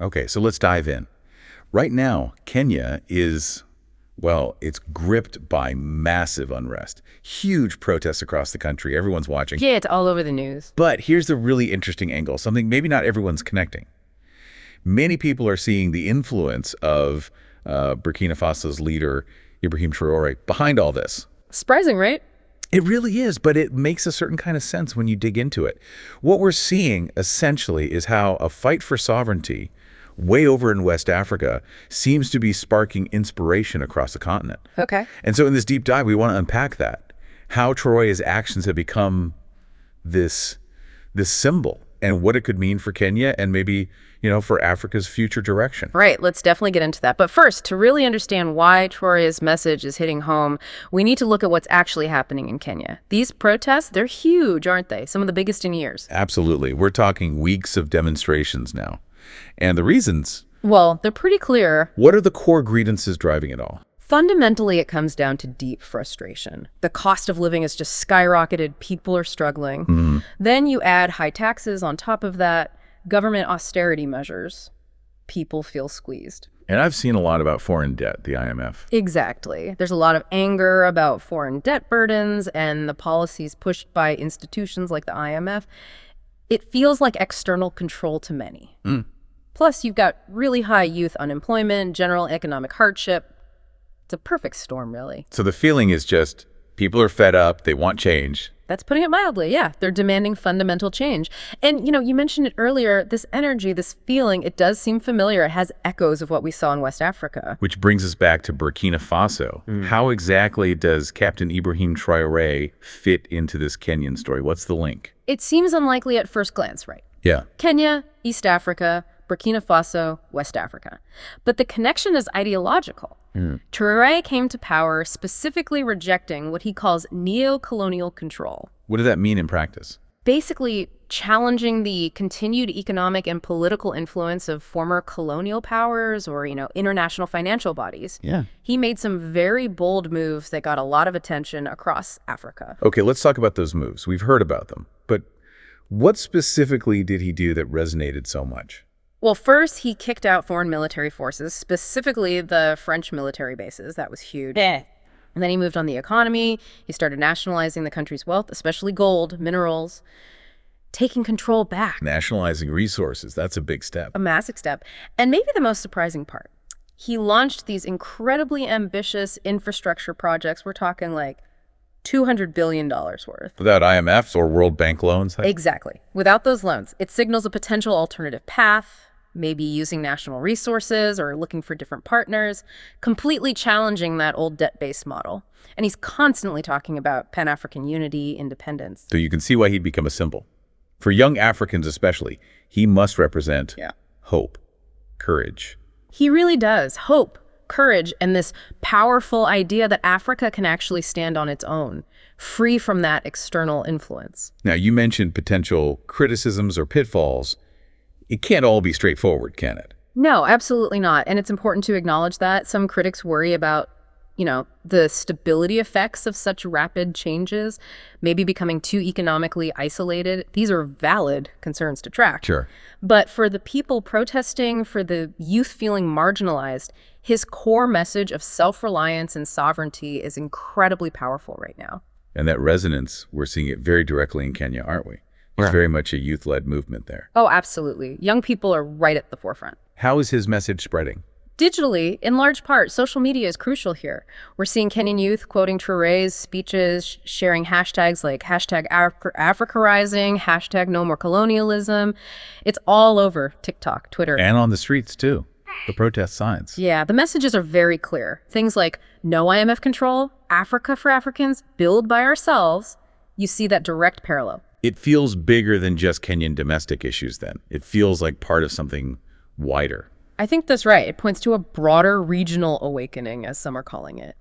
Okay, so let's dive in. Right now, Kenya is, well, it's gripped by massive unrest. Huge protests across the country. Everyone's watching. Yeah, it's all over the news. But here's the really interesting angle, something maybe not everyone's connecting. Many people are seeing the influence of Burkina Faso's leader, Ibrahim Traoré, behind all this. Surprising, right? It really is, but it makes a certain kind of sense when you dig into it. What we're seeing, essentially, is how a fight for sovereignty way over in West Africa seems to be sparking inspiration across the continent. Okay. And so in this deep dive, we want to unpack that, how Traore's actions have become this symbol and what it could mean for Kenya and maybe, for Africa's future direction. Right. Let's definitely get into that. But first, to really understand why Traore's message is hitting home, we need to look at what's actually happening in Kenya. These protests, they're huge, aren't they? Some of the biggest in years. Absolutely. We're talking weeks of demonstrations now. And the reasons? Well, they're pretty clear. What are the core grievances driving it all? Fundamentally, it comes down to deep frustration. The cost of living has just skyrocketed. People are struggling. Then you add high taxes on top of that, government austerity measures. People feel squeezed. And I've seen a lot about foreign debt, the IMF. Exactly. There's a lot of anger about foreign debt burdens and the policies pushed by institutions like the IMF. It feels like external control to many. Plus, you've got really high youth unemployment, general economic hardship. It's a perfect storm, really. So the feeling is just people are fed up, they want change. That's putting it mildly, yeah. They're demanding fundamental change. And, you mentioned it earlier, this energy, this feeling, it does seem familiar. It has echoes of what we saw in West Africa. Which brings us back to Burkina Faso. How exactly does Captain Ibrahim Traoré fit into this Kenyan story? What's the link? It seems unlikely at first glance, right? Yeah. Kenya, East Africa, Burkina Faso, West Africa. But the connection is ideological. Traoré came to power specifically rejecting what he calls neo-colonial control. What does that mean in practice? Basically challenging the continued economic and political influence of former colonial powers or, international financial bodies. Yeah. He made some very bold moves that got a lot of attention across Africa. Okay, let's talk about those moves. We've heard about them. But what specifically did he do that resonated so much? Well, first, he kicked out foreign military forces, specifically the French military bases. That was huge. And then he moved on the economy. He started nationalizing the country's wealth, especially gold, minerals, taking control back. Nationalizing resources, that's a big step. A massive step. And maybe the most surprising part, he launched these incredibly ambitious infrastructure projects. We're talking like $200 billion worth. Without IMFs or World Bank loans? Exactly. Without those loans, it signals a potential alternative path, maybe using national resources or looking for different partners, completely challenging that old debt-based model. And he's constantly talking about Pan-African unity, independence. So you can see why he'd become a symbol. For young Africans especially, he must represent hope, courage. He really does. Hope, courage, and this powerful idea that Africa can actually stand on its own, free from that external influence. Now, you mentioned potential criticisms or pitfalls. It can't all be straightforward, can it? No, absolutely not. And it's important to acknowledge that. Some critics worry about, the stability effects of such rapid changes, maybe becoming too economically isolated. These are valid concerns to track. Sure. But for the people protesting, for the youth feeling marginalized, his core message of self-reliance and sovereignty is incredibly powerful right now. And that resonance, we're seeing it very directly in Kenya, aren't we? It's very much a youth-led movement there. Oh, absolutely. Young people are right at the forefront. How is his message spreading? Digitally, in large part, social media is crucial here. We're seeing Kenyan youth quoting Traoré's speeches, sharing hashtags like hashtag Africarizing, hashtag no more colonialism. It's all over TikTok, Twitter. And on the streets, too. The protest signs. Yeah, the messages are very clear. Things like no IMF control, Africa for Africans, build by ourselves. You see that direct parallel. It feels bigger than just Kenyan domestic issues then. It feels like part of something wider. I think that's right. It points to a broader regional awakening, as some are calling it.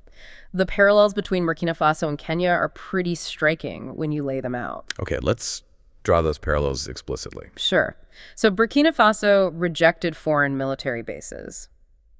The parallels between Burkina Faso and Kenya are pretty striking when you lay them out. Okay, let's draw those parallels explicitly. Sure. So Burkina Faso rejected foreign military bases.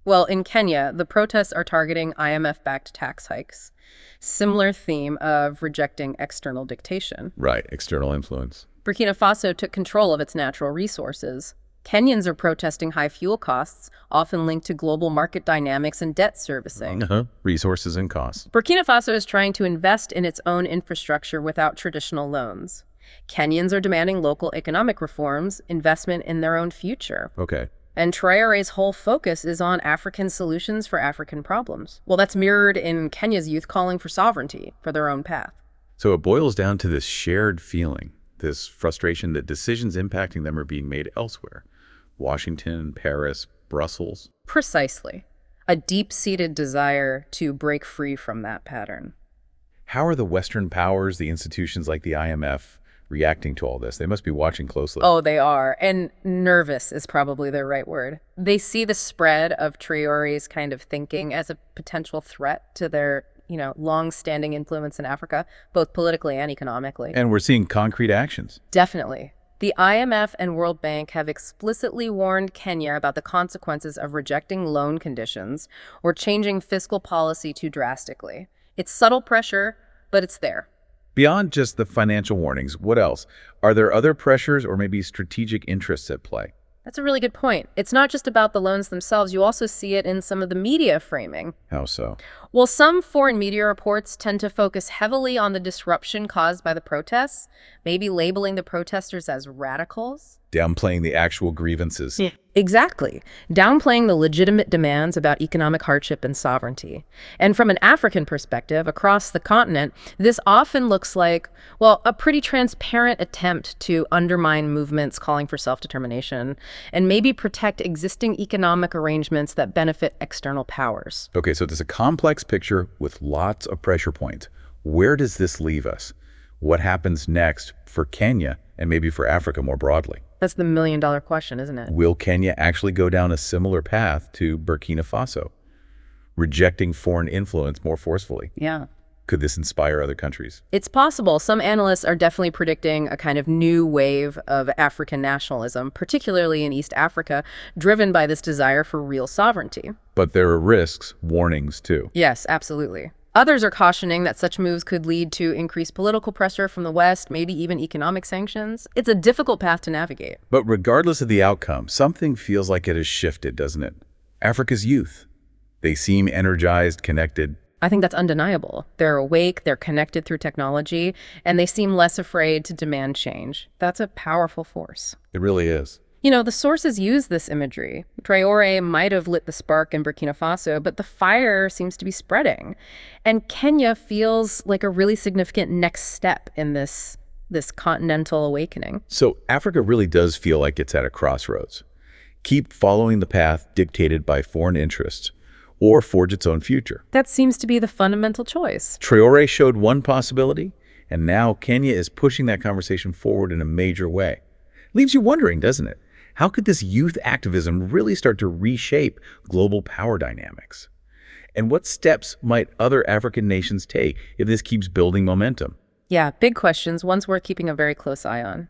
Well, in Kenya, the protests are targeting IMF-backed tax hikes. Similar theme of rejecting external dictation. Right, external influence. Burkina Faso took control of its natural resources. Kenyans are protesting high fuel costs, often linked to global market dynamics and debt servicing. Resources and costs. Burkina Faso is trying to invest in its own infrastructure without traditional loans. Kenyans are demanding local economic reforms, investment in their own future. Okay. And Traore's whole focus is on African solutions for African problems. Well, that's mirrored in Kenya's youth calling for sovereignty, for their own path. So it boils down to this shared feeling, this frustration that decisions impacting them are being made elsewhere. Washington, Paris, Brussels. Precisely. A deep-seated desire to break free from that pattern. How are the Western powers, the institutions like the IMF, reacting to all this? They must be watching closely. Oh, they are. And nervous is probably the right word. They see the spread of Traore's kind of thinking as a potential threat to their, long-standing influence in Africa, both politically and economically. And we're seeing concrete actions. Definitely. The IMF and World Bank have explicitly warned Kenya about the consequences of rejecting loan conditions or changing fiscal policy too drastically. It's subtle pressure, but it's there. Beyond just the financial warnings, what else? Are there other pressures or maybe strategic interests at play? That's a really good point. It's not just about the loans themselves. You also see it in some of the media framing. How so? Well, some foreign media reports tend to focus heavily on the disruption caused by the protests, maybe labeling the protesters as radicals. Downplaying the actual grievances. Yeah. Exactly. Downplaying the legitimate demands about economic hardship and sovereignty. And from an African perspective, across the continent, this often looks like, a pretty transparent attempt to undermine movements calling for self-determination and maybe protect existing economic arrangements that benefit external powers. Okay, so there's a complex picture with lots of pressure points. Where does this leave us? What happens next for Kenya and maybe for Africa more broadly? That's the million-dollar question, isn't it? Will Kenya actually go down a similar path to Burkina Faso, rejecting foreign influence more forcefully? Yeah. Could this inspire other countries? It's possible. Some analysts are definitely predicting a kind of new wave of African nationalism, particularly in East Africa, driven by this desire for real sovereignty. But there are risks, warnings too. Yes, absolutely. Others are cautioning that such moves could lead to increased political pressure from the West, maybe even economic sanctions. It's a difficult path to navigate. But regardless of the outcome, something feels like it has shifted, doesn't it? Africa's youth. They seem energized, connected. I think that's undeniable. They're awake, they're connected through technology, and they seem less afraid to demand change. That's a powerful force. It really is. The sources use this imagery. Traore might have lit the spark in Burkina Faso, but the fire seems to be spreading. And Kenya feels like a really significant next step in this continental awakening. So Africa really does feel like it's at a crossroads. Keep following the path dictated by foreign interests, or forge its own future. That seems to be the fundamental choice. Traore showed one possibility, and now Kenya is pushing that conversation forward in a major way. Leaves you wondering, doesn't it? How could this youth activism really start to reshape global power dynamics? And what steps might other African nations take if this keeps building momentum? Yeah, big questions, ones worth keeping a very close eye on.